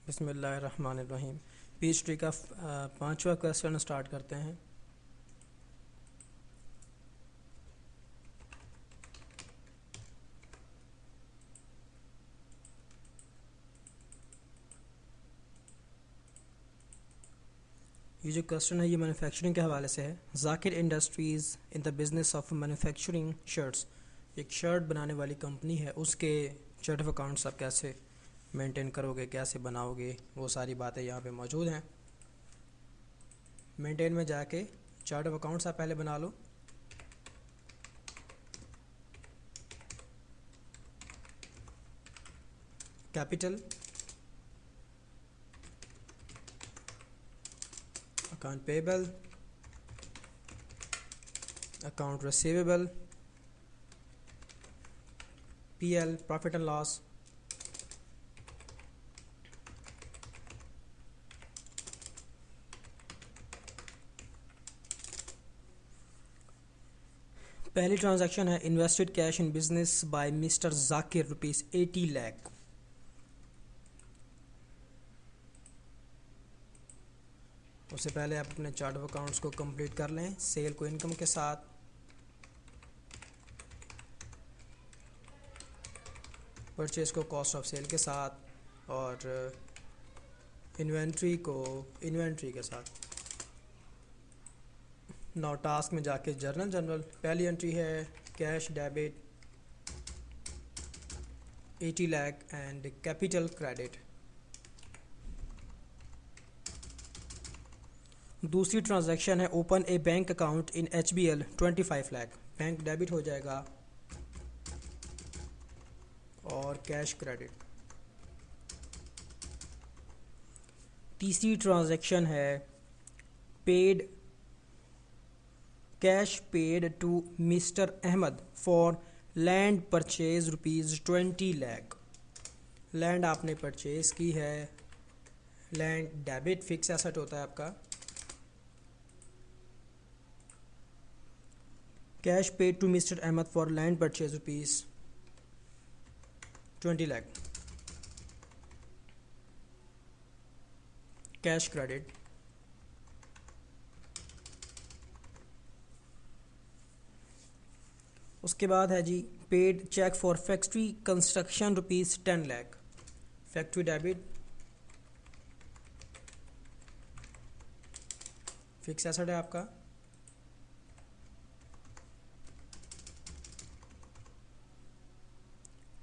बिस्मिल्लाहिर्रहमानिर्रहीम। Peach tree का पांचवा क्वेश्चन स्टार्ट करते हैं। ये जो क्वेश्चन है ये मैन्युफैक्चरिंग के हवाले से है। Zakir industries in the business of manufacturing shirts, एक शर्ट बनाने वाली कंपनी है, उसके चार्ट ऑफ अकाउंट्स आप कैसे मेंटेन करोगे, कैसे बनाओगे, वो सारी बातें यहाँ पे मौजूद हैं। मेंटेन में जाके चार्ट ऑफ अकाउंट्स आप पहले बना लो। Capital, account payable, account receivable, PL profit and loss, पहली ट्रांजैक्शन है invested cash in business by mister Zakir ₹80 lakh. उससे पहले आप अपने चार्ट ऑफ अकाउंट्स को कंप्लीट कर लें। सेल को इनकम के साथ, परचेज को कॉस्ट ऑफ सेल के साथ और इन्वेंट्री को इन्वेंट्री के साथ। नाउ टास्क में जाके जनरल पहली एंट्री है cash debit 80 lakh and capital credit. दूसरी ट्रांजैक्शन है open a bank account in HBL 25 lakh, bank debit हो जाएगा और कैश क्रेडिट। तीसरी ट्रांजैक्शन है paid cash paid to mister Ahmad for land purchase ₹20 lakh. Land आपने परचेज की है, लैंड डेबिट फिक्स एसेट होता है आपका। Cash paid to mister Ahmad for land purchase ₹20 lakh, cash credit. उसके बाद है जी paid cheque for factory construction ₹10 lakh, factory debit fix asset है आपका।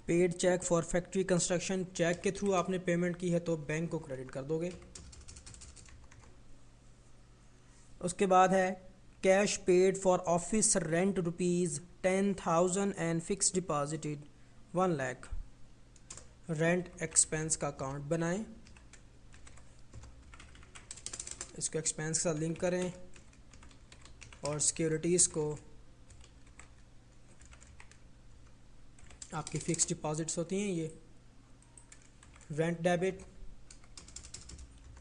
Paid cheque for factory construction, cheque के थ्रू आपने पेमेंट की है तो बैंक को क्रेडिट कर दोगे। उसके बाद है cash paid for office rent ₹10,000 and fix deposited 1 lakh. Rent expense का अकाउंट बनाएं, इसको एक्सपेंस के साथ लिंक करें और सिक्योरिटीज़ को आपकी फिक्स डिपॉजिट्स होती हैं ये। रेंट डेबिट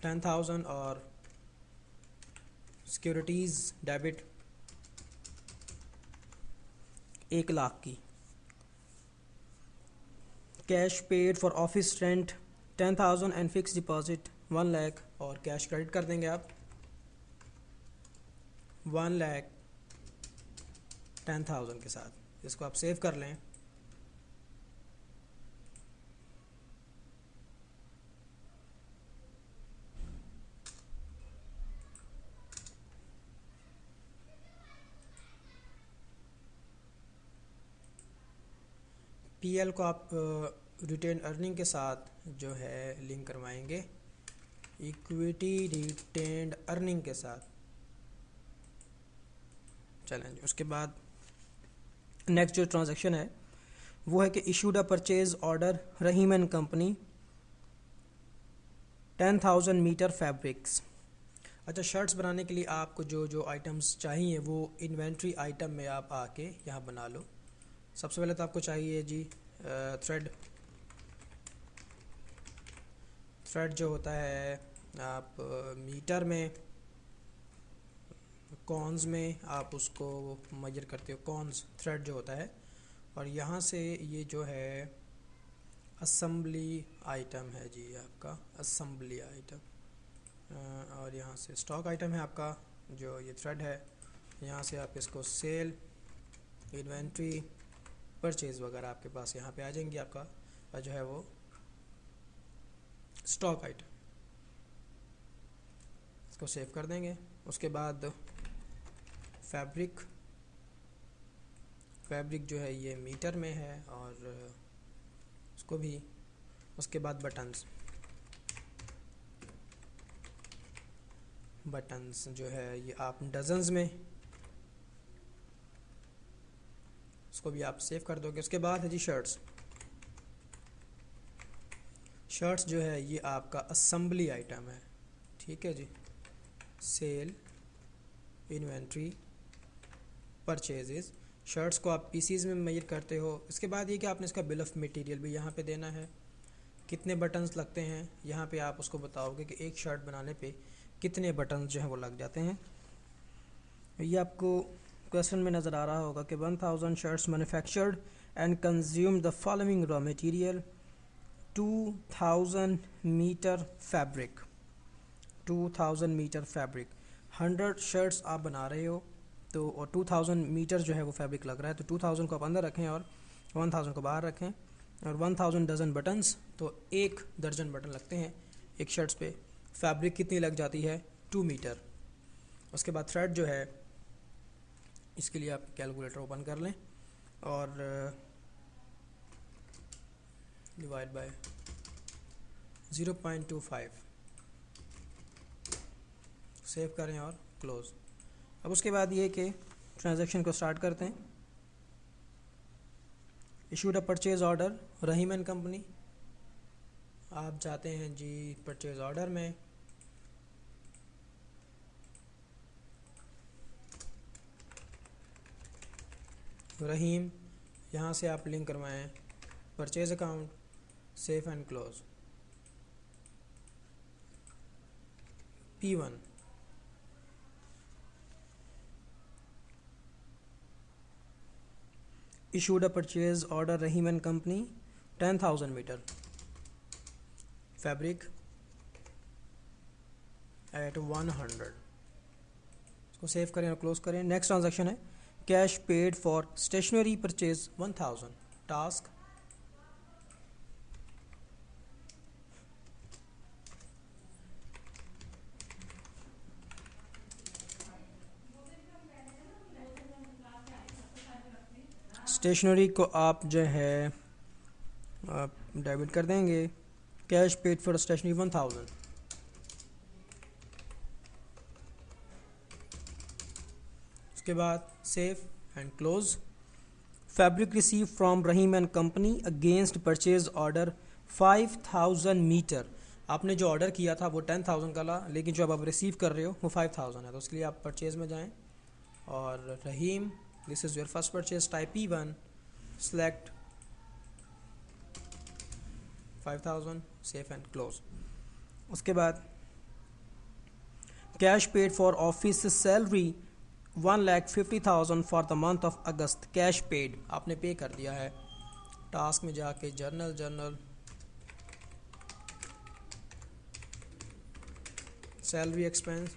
10,000 और सिक्योरिटीज़ डेबिट 1 लाख की। Cash paid for office rent 10,000 and fix deposit 1 lakh और कैश क्रेडिट कर देंगे आप 1,10,000 के साथ। इसको आप सेव कर लें। पीएल को आप रिटेन अर्निंग के साथ जो है लिंक करवाएंगे, इक्विटी रिटेन्ड अर्निंग के साथ। चलेंगे उसके बाद नेक्स्ट जो ट्रांजैक्शन है वो है कि issued a purchase order Rahim and company 10,000 meter fabrics. अच्छा, शर्ट्स बनाने के लिए आपको जो जो आइटम्स चाहिए वो इन्वेंट्री आइटम में आप आके यहाँ बना लो। सबसे पहले तो आपको चाहिए जी थ्रेड जो होता है आप मीटर में, कॉन्स में आप उसको मेजर करते हो, कॉन्स थ्रेड जो होता है। और यहाँ से ये जो है असम्बली आइटम है जी आपका, असम्बली आइटम। और यहाँ से स्टॉक आइटम है आपका जो ये थ्रेड है, यहाँ से आप इसको सेल, इन्वेंट्री, परचेज़ वगैरह आपके पास यहाँ पे आ जाएंगी। आपका जो है वो स्टॉक आइटम, इसको सेव कर देंगे। उसके बाद फैब्रिक, फैब्रिक जो है ये मीटर में है और उसको भी। उसके बाद बटन्स, बटन्स जो है ये आप डजन्स में, उसको भी आप सेव कर दोगे। उसके बाद है जी शर्ट्स, शर्ट्स जो है ये आपका असेंबली आइटम है, ठीक है जी। सेल, इन्वेंट्री, परचेजेस, शर्ट्स को आप पीसीज में मेजर करते हो। इसके बाद ये कि आपने इसका बिल ऑफ मटेरियल भी यहाँ पे देना है, कितने बटन्स लगते हैं यहाँ पे आप उसको बताओगे कि एक शर्ट बनाने पे कितने बटन्स जो हैं वो लग जाते हैं। ये आपको क्वेश्चन में नज़र आ रहा होगा कि 1000 shirts manufactured and consume the following raw material, 2000 meter fabric, 2000 meter fabric. 100 shirts आप बना रहे हो तो, और 2000 मीटर जो है वो फैब्रिक लग रहा है, तो 2000 को आप अंदर रखें और 1000 को बाहर रखें। और 1000 डजन बटन्स, तो 1 दर्जन बटन लगते हैं एक शर्ट्स पे। फैब्रिक कितनी लग जाती है, 2 मीटर। उसके बाद थ्रेड जो है, इसके लिए आप कैलकुलेटर ओपन कर लें और डिवाइड बाय 0.25 सेव करें और क्लोज। अब उसके बाद ये कि ट्रांजैक्शन को स्टार्ट करते हैं। Issued a purchase order, Rahim and company. आप जाते हैं जी परचेज ऑर्डर में, रहीम, यहाँ से आप लिंक करवाएं purchase account, save and close. P1 issued a purchase order Rahim and Company 10,000 meter fabric at 100। इसको सेव करें और क्लोज करें। नेक्स्ट ट्रांजैक्शन है cash paid for stationery purchase 1000। Task stationery को आप जो है डेबिट कर देंगे। Cash paid for stationery 1000। उसके बाद save and close. Fabric receive from Rahim and company against purchase order 5000 meter. आपने जो ऑर्डर किया था वो 10,000 का ला, लेकिन जो अब आप रिसीव कर रहे हो वो 5000 है, तो उसके लिए आप परचेज में जाएं और Rahim, this is your first purchase, type P1, select 5000, save and close. उसके बाद cash paid for office salary 1,50,000 for the month of August. Cash paid आपने पे कर दिया है। टास्क में जाके journal salary expense,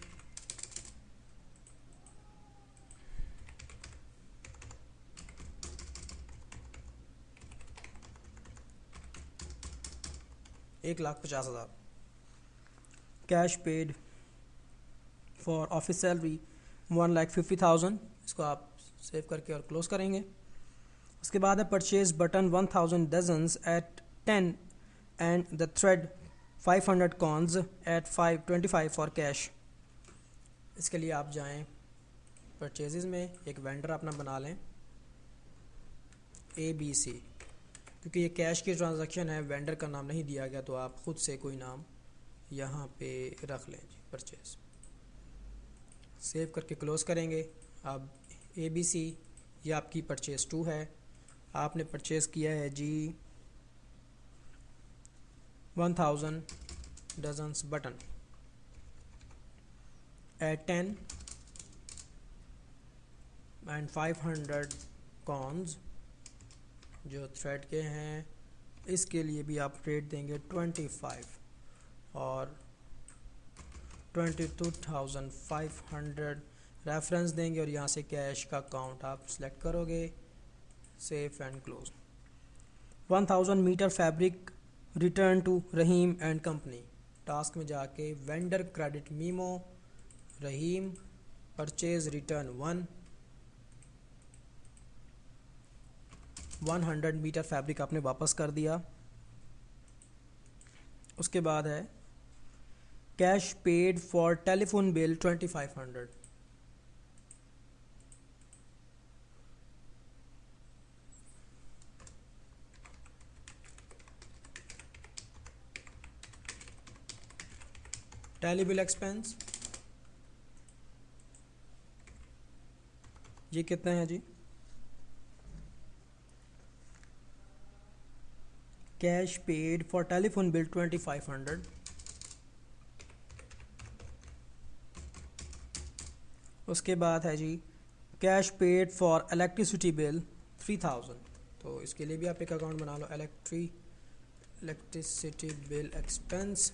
$1,50,000। Cash paid for office salary 1,50,000, इसको आप सेव करके और क्लोज करेंगे। उसके बाद है purchase button 1000 dozens at 10 and the thread 500 cones at 525 for cash. इसके लिए आप जाएं परचेजेस में, एक वेंडर अपना बना लें ABC, क्योंकि ये कैश की ट्रांजैक्शन है, वेंडर का नाम नहीं दिया गया, तो आप खुद से कोई नाम यहाँ पे रख लें जी। परचेज सेव करके क्लोज करेंगे। अब ABC, ये आपकी परचेज 2 है। आपने परचेज किया है जी 1000 dozens button at 10 and 500 cones जो थ्रेड के हैं इसके लिए भी आप रेट देंगे 25 और 22,500 रेफरेंस देंगे और यहाँ से कैश का अकाउंट आप सिलेक्ट करोगे, save and close. 1000 metre fabric return to Rahim and company. Task में जाके vendor credit memo Rahim purchase return 100 metre fabric आपने वापस कर दिया। उसके बाद है cash paid for telephone bill 2500। Tele bill expense ये कितना है जी? Cash paid for telephone bill 2500। उसके बाद है जी cash paid for electricity bill 3000। तो इसके लिए भी आप एक अकाउंट बना लो, इलेक्ट्रिसिटी बिल एक्सपेंस।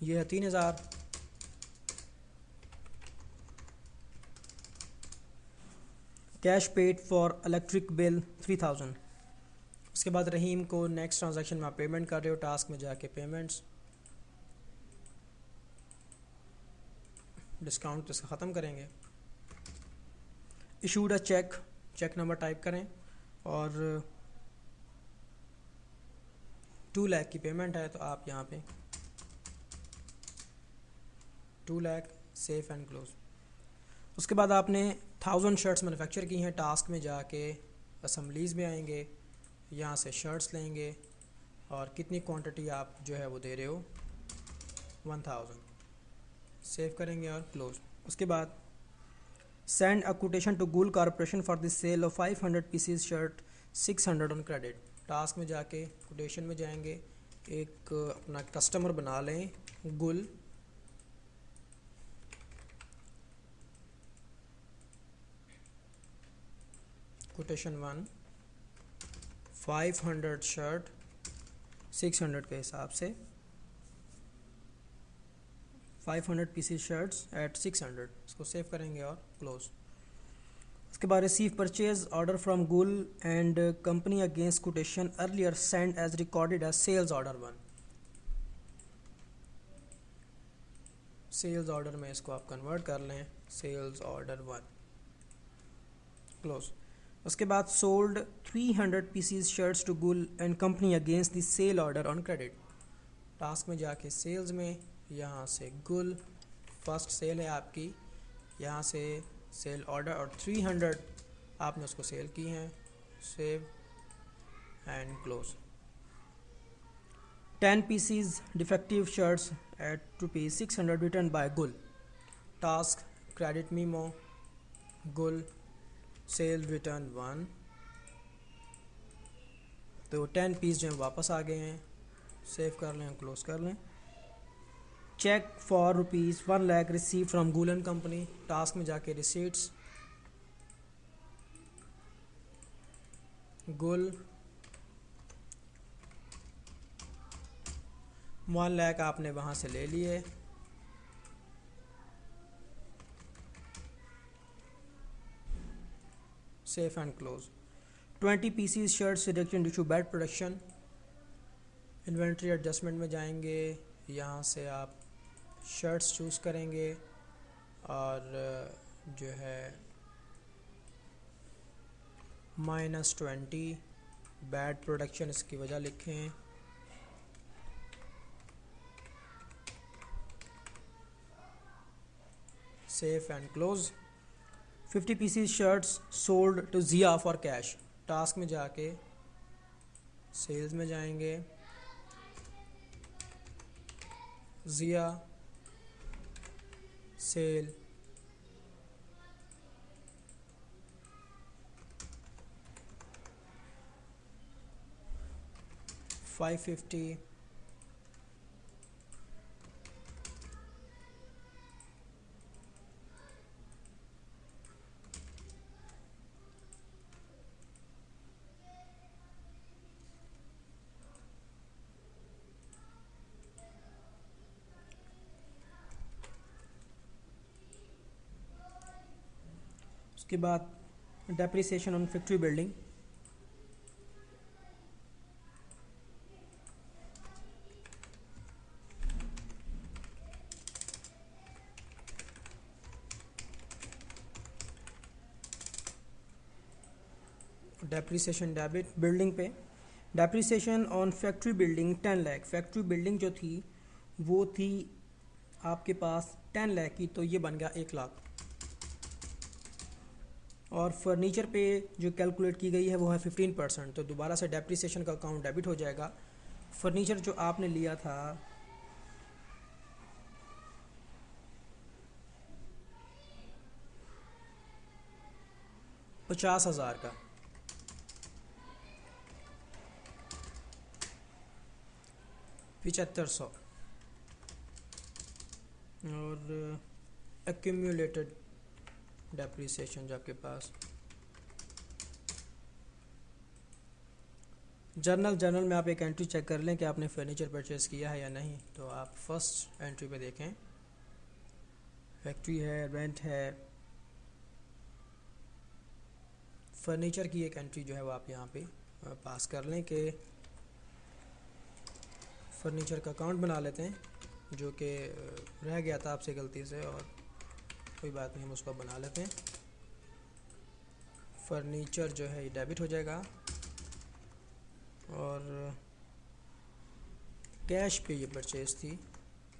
ये है 3000। Cash paid for electric bill 3000। उसके बाद रहीम को नेक्स्ट ट्रांजैक्शन में आप पेमेंट कर रहे हो, टास्क में जाके पेमेंट्स, डिस्काउंट इसका ख़त्म करेंगे। Issued a cheque, cheque number type करें और 2 लाख की पेमेंट है तो आप यहाँ पे 2 लाख, सेफ एंड क्लोज। उसके बाद आपने 1000 शर्ट्स मैन्युफैक्चर की हैं। टास्क में जाके असम्बलीज़ में आएंगे, यहाँ से शर्ट्स लेंगे और कितनी क्वांटिटी आप जो है वो दे रहे हो 1000, सेव करेंगे और क्लोज। उसके बाद send a quotation to Gul corporation for the sale of 500 pieces shirt 600 on credit. Task में जाके कोटेशन में जाएंगे, एक अपना कस्टमर बना लें गुल, कोटेशन 1 500 शर्ट 600 के हिसाब से 500 पीसीज शर्ट्स एट 600, इसको सेव करेंगे और क्लोज। उसके बाद receive purchase order from Gul and company against quotation earlier send as recorded as sales order 1। Sales order में इसको आप कन्वर्ट कर लें, सेल्स ऑर्डर 1, क्लोज। उसके बाद sold 300 pieces shirts to Gul and company against the sale order on credit. Task में जाके sales में, यहाँ से गुल फर्स्ट सेल है आपकी, यहाँ से सेल ऑर्डर और 300 आपने उसको सेल की हैं, save and close. 10 pieces defective shirts at ₹600 return by Gul. Task credit memo Gul sale return 1। तो 10 पीस जो हैं वापस आ गए हैं, सेव कर लें, क्लोज कर लें। Cheque for ₹1 lakh receive from Gul and company. Task में जाके रिसीट्स, गुल 1 लाख आपने वहाँ से ले लिए, save and close. 20 pieces shirts reduction due to bad production. Inventory adjustment में जाएंगे, यहाँ से आप शर्ट्स चूज़ करेंगे और जो है -20 बैड प्रोडक्शन इसकी वजह लिखें, save and close. 50 pieces shirts sold to Zia for cash. Task में जाके सेल्स में जाएंगे, जिया सेल 550 . उसके बाद depreciation on factory building, depreciation debit building पे, depreciation on factory building 10 lakh. Factory building जो थी वो थी आपके पास 10 लाख की, तो ये बन गया 1 लाख। और फर्नीचर पे जो कैलकुलेट की गई है वो है 15%, तो दोबारा से डेप्रिसिएशन का अकाउंट डेबिट हो जाएगा। फर्नीचर जो आपने लिया था 50,000 का, 7500, और एक्यूमुलेटेड डेप्रिसिएशन जो आपके पास जर्नल में आप एक एंट्री चेक कर लें कि आपने फर्नीचर परचेज़ किया है या नहीं। तो आप फर्स्ट एंट्री पे देखें, फैक्ट्री है, रेंट है, फर्नीचर की एक एंट्री जो है वो आप यहाँ पे पास कर लें कि फर्नीचर का अकाउंट बना लेते हैं जो कि रह गया था आपसे गलती से, और कोई बात नहीं, हम उसको बना लेते हैं। फर्नीचर जो है ये डेबिट हो जाएगा, और कैश पे ये परचेज़ थी,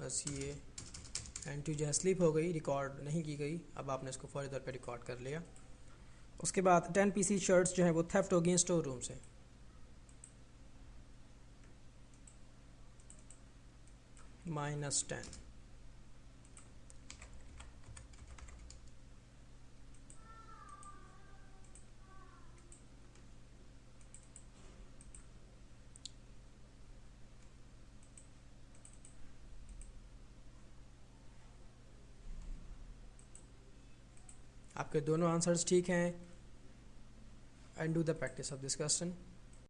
बस ये एंट्री जो है स्लिप हो गई, रिकॉर्ड नहीं की गई। अब आपने इसको फौरी तौर पे रिकॉर्ड कर लिया। उसके बाद 10 पीसी शर्ट्स जो हैं वो थेफ्ट हो गई स्टोर रूम से, -10। आपके दोनों आंसर्स ठीक हैं। And do the practice of this question.